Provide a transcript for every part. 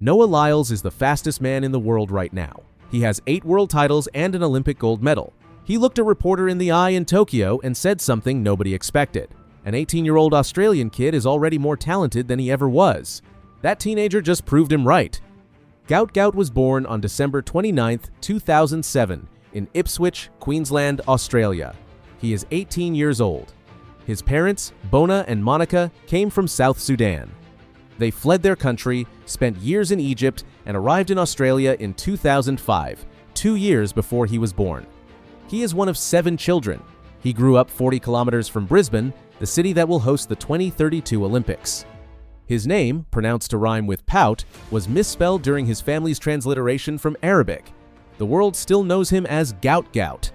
Noah Lyles is the fastest man in the world right now. He has 8 world titles and an Olympic gold medal. He looked a reporter in the eye in Tokyo and said something nobody expected. An 18-year-old Australian kid is already more talented than he ever was. That teenager just proved him right. Gout Gout was born on December 29, 2007, in Ipswich, Queensland, Australia. He is 18 years old. His parents, Bona and Monica, came from South Sudan. They fled their country, spent years in Egypt, and arrived in Australia in 2005, 2 years before he was born. He is one of 7 children. He grew up 40 kilometers from Brisbane, the city that will host the 2032 Olympics. His name, pronounced to rhyme with pout, was misspelled during his family's transliteration from Arabic. The world still knows him as Gout Gout.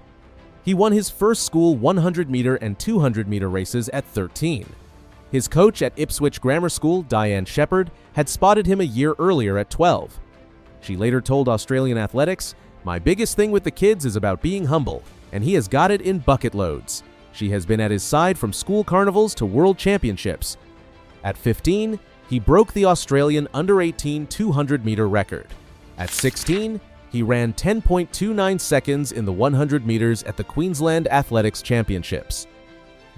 He won his first school 100-meter and 200-meter races at 13. His coach at Ipswich Grammar School, Diane Shepherd, had spotted him a year earlier at 12. She later told Australian Athletics, "My biggest thing with the kids is about being humble, and he has got it in bucket loads." She has been at his side from school carnivals to world championships. At 15, he broke the Australian under-18 200-meter record. At 16, he ran 10.29 seconds in the 100 meters at the Queensland Athletics Championships.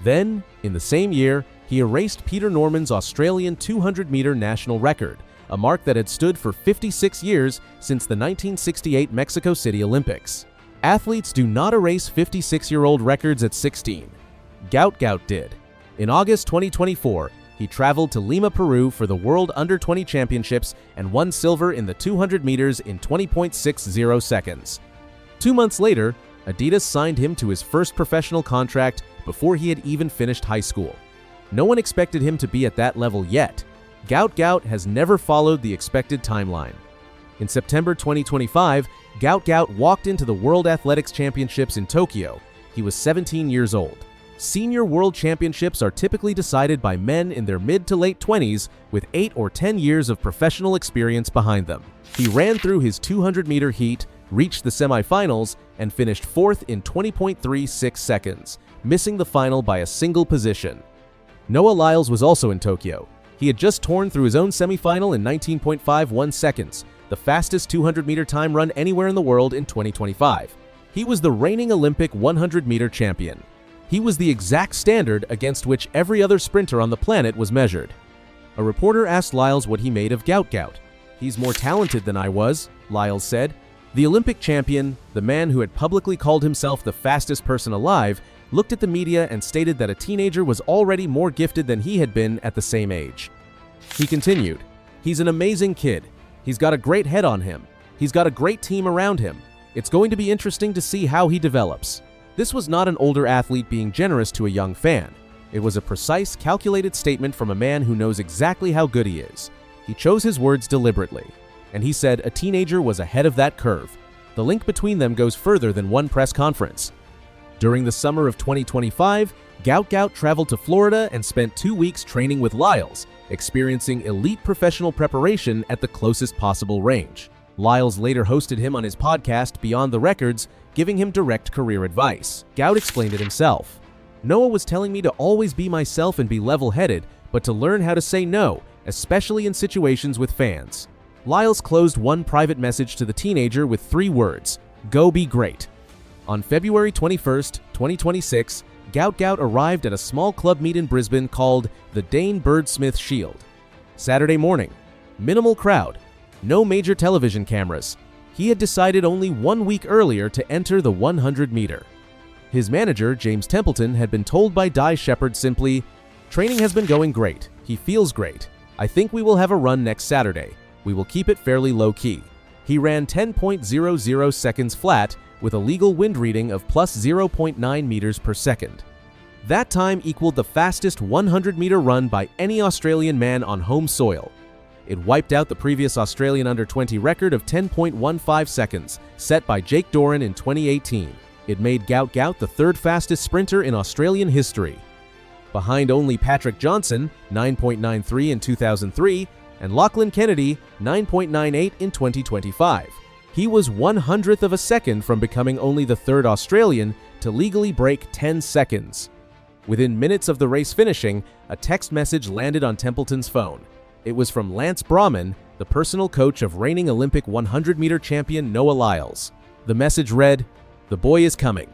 Then, in the same year, he erased Peter Norman's Australian 200-meter national record, a mark that had stood for 56 years since the 1968 Mexico City Olympics. Athletes do not erase 56-year-old records at 16. Gout Gout did. In August 2024, he traveled to Lima, Peru for the World Under-20 Championships and won silver in the 200 meters in 20.60 seconds. 2 months later, Adidas signed him to his first professional contract before he had even finished high school. No one expected him to be at that level yet. Gout Gout has never followed the expected timeline. In September 2025, Gout Gout walked into the World Athletics Championships in Tokyo. He was 17 years old. Senior World Championships are typically decided by men in their mid to late 20s with 8 or 10 years of professional experience behind them. He ran through his 200-meter heat, reached the semifinals, and finished 4th in 20.36 seconds, missing the final by a single position. Noah Lyles was also in Tokyo. He had just torn through his own semifinal in 19.51 seconds, the fastest 200-meter time run anywhere in the world in 2025. He was the reigning Olympic 100-meter champion. He was the exact standard against which every other sprinter on the planet was measured. A reporter asked Lyles what he made of Gout Gout. "He's more talented than I was," Lyles said. The Olympic champion, the man who had publicly called himself the fastest person alive, looked at the media and stated that a teenager was already more gifted than he had been at the same age. He continued, "He's an amazing kid. He's got a great head on him. He's got a great team around him. It's going to be interesting to see how he develops." This was not an older athlete being generous to a young fan. It was a precise, calculated statement from a man who knows exactly how good he is. He chose his words deliberately. And he said a teenager was ahead of that curve. The link between them goes further than one press conference. During the summer of 2025, Gout Gout traveled to Florida and spent 2 weeks training with Lyles, experiencing elite professional preparation at the closest possible range. Lyles later hosted him on his podcast, Beyond the Records, giving him direct career advice. Gout explained it himself. "Noah was telling me to always be myself and be level-headed, but to learn how to say no, especially in situations with fans." Lyles closed one private message to the teenager with 3 words: "Go be great." On February 21, 2026, Gout Gout arrived at a small club meet in Brisbane called the Dane Bird Smith Shield. Saturday morning, minimal crowd, no major television cameras. He had decided only 1 week earlier to enter the 100-meter. His manager, James Templeton, had been told by Di Shepherd simply, "Training has been going great. He feels great. I think we will have a run next Saturday. We will keep it fairly low-key." He ran 10.00 seconds flat with a legal wind reading of plus 0.9 meters per second. That time equaled the fastest 100-meter run by any Australian man on home soil. It wiped out the previous Australian under-20 record of 10.15 seconds, set by Jake Doran in 2018. It made Gout Gout the 3rd fastest sprinter in Australian history, behind only Patrick Johnson, 9.93 in 2003, and Lachlan Kennedy, 9.98 in 2025. He was 1/100th of a second from becoming only the 3rd Australian to legally break 10 seconds. Within minutes of the race finishing, a text message landed on Templeton's phone. It was from Lance Brahman, the personal coach of reigning Olympic 100-meter champion Noah Lyles. The message read, "The boy is coming."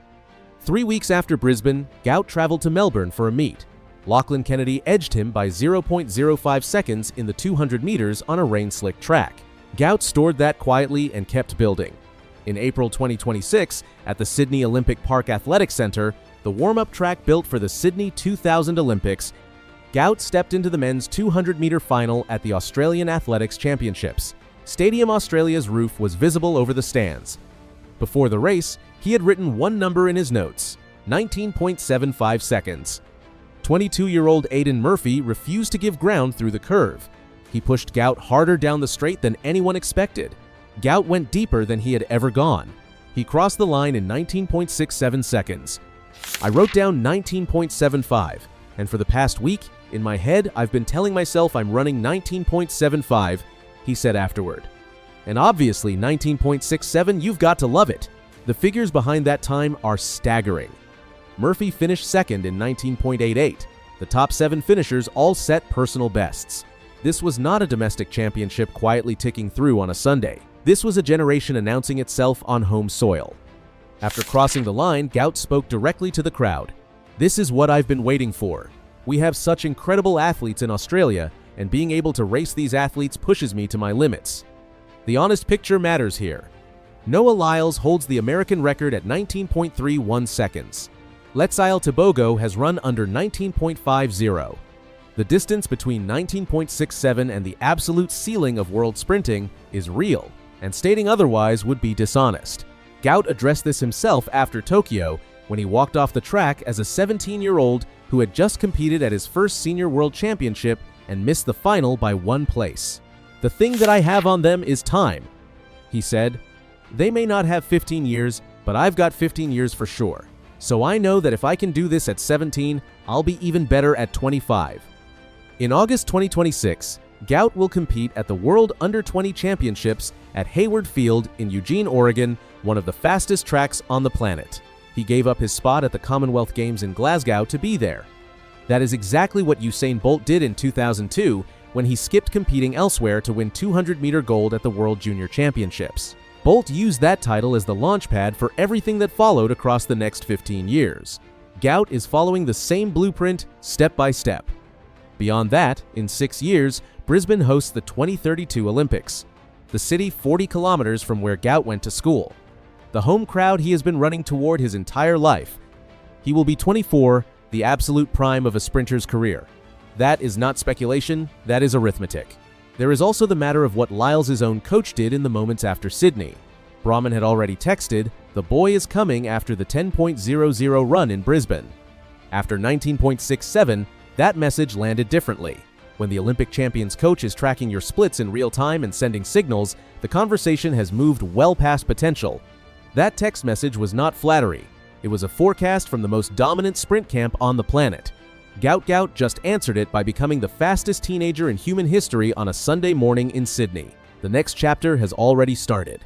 3 weeks after Brisbane, Gout traveled to Melbourne for a meet. Lachlan Kennedy edged him by 0.05 seconds in the 200 meters on a rain-slick track. Gout stored that quietly and kept building. In April 2026, at the Sydney Olympic Park Athletics Centre, the warm-up track built for the Sydney 2000 Olympics, Gout stepped into the men's 200-meter final at the Australian Athletics Championships. Stadium Australia's roof was visible over the stands. Before the race, he had written one number in his notes, 19.75 seconds. 22-year-old Aidan Murphy refused to give ground through the curve. He pushed Gout harder down the straight than anyone expected. Gout went deeper than he had ever gone. He crossed the line in 19.67 seconds. "I wrote down 19.75, and for the past week, in my head, I've been telling myself I'm running 19.75, he said afterward. And obviously 19.67, you've got to love it. The figures behind that time are staggering. Murphy finished second in 19.88. The top 7 finishers all set personal bests. This was not a domestic championship quietly ticking through on a Sunday. This was a generation announcing itself on home soil. After crossing the line, Gout spoke directly to the crowd. "This is what I've been waiting for. We have such incredible athletes in Australia, and being able to race these athletes pushes me to my limits. The honest picture matters here." Noah Lyles holds the American record at 19.31 seconds. Letsail Tebogo has run under 19.50. The distance between 19.67 and the absolute ceiling of world sprinting is real, and stating otherwise would be dishonest. Gout addressed this himself after Tokyo, when he walked off the track as a 17-year-old who had just competed at his first Senior World Championship and missed the final by 1 place. "The thing that I have on them is time," he said. "They may not have 15 years, but I've got 15 years for sure. So I know that if I can do this at 17, I'll be even better at 25. In August 2026, Gout will compete at the World Under-20 Championships at Hayward Field in Eugene, Oregon, one of the fastest tracks on the planet. He gave up his spot at the Commonwealth Games in Glasgow to be there. That is exactly what Usain Bolt did in 2002 when he skipped competing elsewhere to win 200-meter gold at the World Junior Championships. Bolt used that title as the launchpad for everything that followed across the next 15 years. Gout is following the same blueprint step by step. Beyond that, in 6 years, Brisbane hosts the 2032 Olympics, the city 40 kilometers from where Gout went to school. The home crowd he has been running toward his entire life. He will be 24, the absolute prime of a sprinter's career. That is not speculation, that is arithmetic. There is also the matter of what Lyles' own coach did in the moments after Sydney. Brahman had already texted, "The boy is coming," after the 10.00 run in Brisbane. After 19.67, that message landed differently. When the Olympic champion's coach is tracking your splits in real time and sending signals, the conversation has moved well past potential. That text message was not flattery. It was a forecast from the most dominant sprint camp on the planet. Gout Gout just answered it by becoming the fastest teenager in human history on a Sunday morning in Sydney. The next chapter has already started.